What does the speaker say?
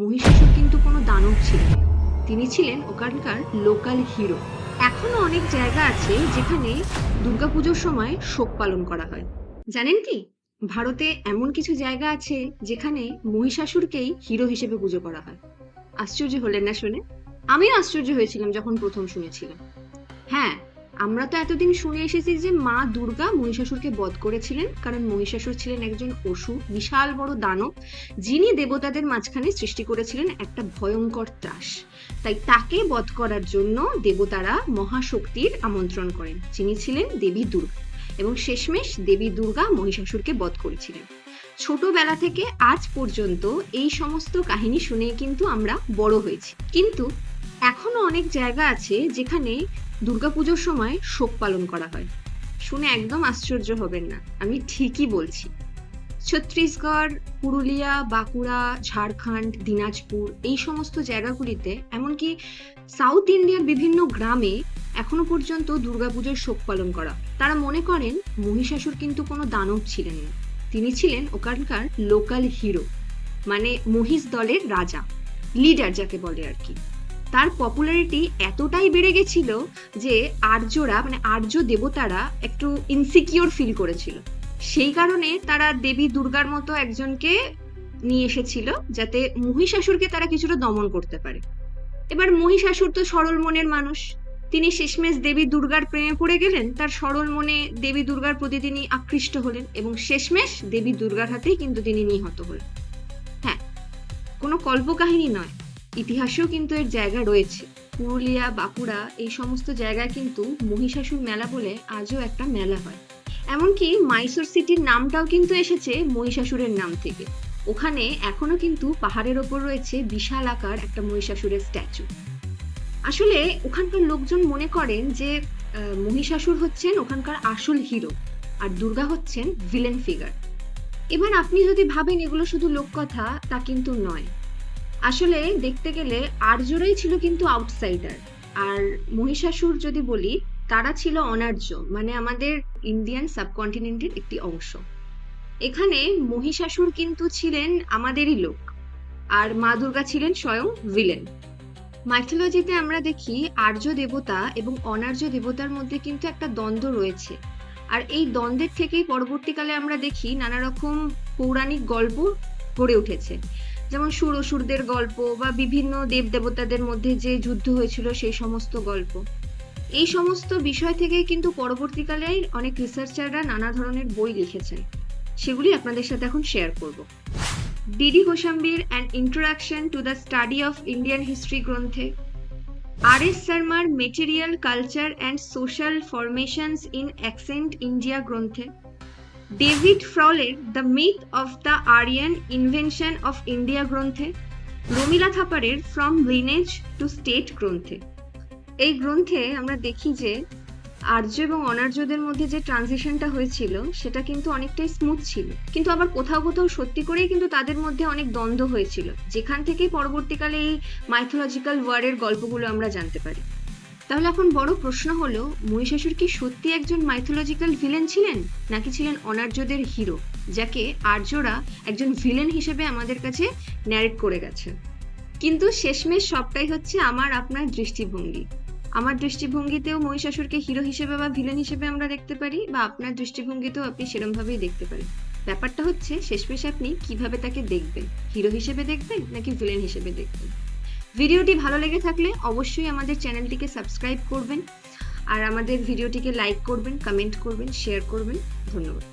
মহিষাসুর কিন্তু কোনো দানব ছিলেন না, তিনি ছিলেন ওখানকার লোকাল হিরো। এখনো অনেক জায়গা আছে যেখানে দুর্গাপুজোর সময় শোক পালন করা হয়। জানেন কি, ভারতে এমন কিছু জায়গা আছে যেখানে মহিষাসুরকেই হিরো হিসেবে পুজো করা হয়। আশ্চর্য হলেন না শুনে? আমিও আশ্চর্য হয়েছিলাম যখন প্রথম শুনেছিলাম। হ্যাঁ, আমরা তো এতদিন শুনে এসেছি যে মা দুর্গা মহিষাসুরকে বধ করেছিলেন, কারণ মহিষাসুর ছিলেন একজন অসুর, বিশাল বড় দানব, যিনি দেবতাদের মাঝখানে সৃষ্টি করেছিলেন একটা ভয়ঙ্কর ত্রাস। তাই তাকে বধ করার জন্য দেবতারা মহাশক্তির আমন্ত্রণ করেন, যিনি ছিলেন দেবী দুর্গা, এবং শেষমেশ দেবী দুর্গা মহিষাসুরকে বধ করেছিলেন। ছোটবেলা থেকে আজ পর্যন্ত এই সমস্ত কাহিনী শুনে কিন্তু আমরা বড় হয়েছি, কিন্তু এখনো অনেক জায়গা আছে যেখানে দুর্গাপুজোর সময় শোক পালন করা হয়। শুনে একদম আশ্চর্য হবেন না, আমি ঠিকই বলছি। ছত্তিশগড়, পুরুলিয়া, বাঁকুড়া, ঝাড়খণ্ড, দিনাজপুর, এই সমস্ত জায়গাগুলিতে, এমনকি সাউথ ইন্ডিয়ার বিভিন্ন গ্রামে এখনো পর্যন্ত দুর্গাপুজোর শোক পালন করা। তারা মনে করেন মহিষাসুর কিন্তু কোনো দানব ছিলেন না, তিনি ছিলেন ওখানকার লোকাল হিরো, মানে মহিষ দলের রাজা, লিডার যাকে বলে আর কি। তার পপুলারিটি এতটাই বেড়ে গেছিল যে আর্যরা, মানে আর্য দেবতারা একটু ইনসিকিউর ফিল করেছিল। সেই কারণে তারা দেবী দুর্গার মতো একজনকে নিয়ে এসেছিল, যাতে মহিষাসুরকে তারা কিছুটা দমন করতে পারে। এবার মহিষাসুর তো সরল মনের মানুষ, তিনি শেষমেশ দেবী দুর্গার প্রেমে পড়ে গেলেন, তার সরল মনে দেবী দুর্গার প্রতি তিনি আকৃষ্ট হলেন, এবং শেষমেশ দেবী দুর্গার হাতেই কিন্তু তিনি নিহত হলেন। হ্যাঁ, কোনো কল্পকাহিনী নয়, ইতিহাসেও কিন্তু এর জায়গা রয়েছে। পুরুলিয়া, বাঁকুড়া, এই সমস্ত জায়গায় কিন্তু মহিষাসুর মেলা বলে আজও একটা মেলা হয়। এমনকি মাইসোর সিটির নামটাও কিন্তু এসেছে মহিষাসুরের নাম থেকে। ওখানে এখনো কিন্তু পাহাড়ের ওপর রয়েছে বিশাল আকার একটা মহিষাসুরের স্ট্যাচু। আসলে ওখানকার লোকজন মনে করেন যে মহিষাসুর হচ্ছেন ওখানকার আসল হিরো, আর দুর্গা হচ্ছেন ভিলেন ফিগার। এবার আপনি যদি ভাবেন এগুলো শুধু লোককথা, তা কিন্তু নয়। আসলে দেখতে গেলে আর্যরাই ছিল কিন্তু আউটসাইডার, আর মহিষাসুর যদি বলি, তারা ছিল অনার্য, মানে আমাদের ইন্ডিয়ান সাবকন্টিনেন্টের একটি অংশ। এখানে মহিষাসুর কিন্তু ছিলেন আমাদেরই লোক, আর মা দুর্গা ছিলেন স্বয়ং ভিলেন। মাইথোলজিতে আমরা দেখি আর্য দেবতা এবং অনার্য দেবতার মধ্যে কিন্তু একটা দ্বন্দ্ব রয়েছে, আর এই দ্বন্দ্বের থেকেই পরবর্তীকালে আমরা দেখি নানা রকম পৌরাণিক গল্প গড়ে উঠেছে, যেমন সুর অসুরদের গল্প বা বিভিন্ন দেব দেবতাদের মধ্যে যে যুদ্ধ হয়েছিল সেই সমস্ত গল্প। এই সমস্ত বিষয় থেকেই কিন্তু পরবর্তীকালে অনেক রিসার্চাররা নানা ধরনের বই লিখেছেন, সেগুলি আপনাদের সাথে এখন শেয়ার করব। ডিডি গোস্বামীর an introduction to the study of Indian history গ্রন্থে, আর এস শর্মার material culture and social formations in ancient India গ্রন্থে, ডেভিড ফ্রলের the myth of the Aryan invasion of India গ্রন্থে, রমিলা থাপারের ফ্রম লিনেজ টু স্টেট গ্রন্থে। এই গ্রন্থে আমরা দেখি যে আর্য এবং অনার্যদের মধ্যে যে ট্রানজিশনটা হয়েছিল সেটা কিন্তু অনেকটাই স্মুথ ছিল, কিন্তু আবার কোথাও কোথাও সত্যি করেই কিন্তু তাদের মধ্যে অনেক দ্বন্দ্ব হয়েছিল, যেখান থেকেই পরবর্তীকালে এই মাইথোলজিক্যাল ওয়ারের গল্পগুলো আমরা জানতে পারি। তাহলে এখন বড় প্রশ্ন হলো, মহিষাসুর কি সত্যি একজন মাইথোলজিক্যাল ভিলেন ছিলেন, নাকি ছিলেন অনার্যদের হিরো, যাকে আর্যরা একজন ভিলেন হিসেবে আমাদের কাছে ন্যারেট করে গেছে? কিন্তু শেষমেশ সবটাই হচ্ছে আমার আপনার দৃষ্টিভঙ্গি। আমার দৃষ্টিভঙ্গিতেও মহিষাসুরকে হিরো হিসেবে বা ভিলেন হিসেবে আমরা দেখতে পারি, বা আপনার দৃষ্টিভঙ্গিতেও আপনি সেরকম ভাবেই দেখতে পারেন। ব্যাপারটা হচ্ছে শেষমেশ আপনি কিভাবে তাকে দেখবেন, হিরো হিসেবে দেখবেন নাকি ভিলেন হিসেবে দেখবেন। ভিডিওটি ভালো লেগে থাকলে অবশ্যই আমাদের চ্যানেলটিকে সাবস্ক্রাইব করবেন, আর আমাদের ভিডিওটিকে লাইক করবেন, কমেন্ট করবেন, শেয়ার করবেন। ধন্যবাদ।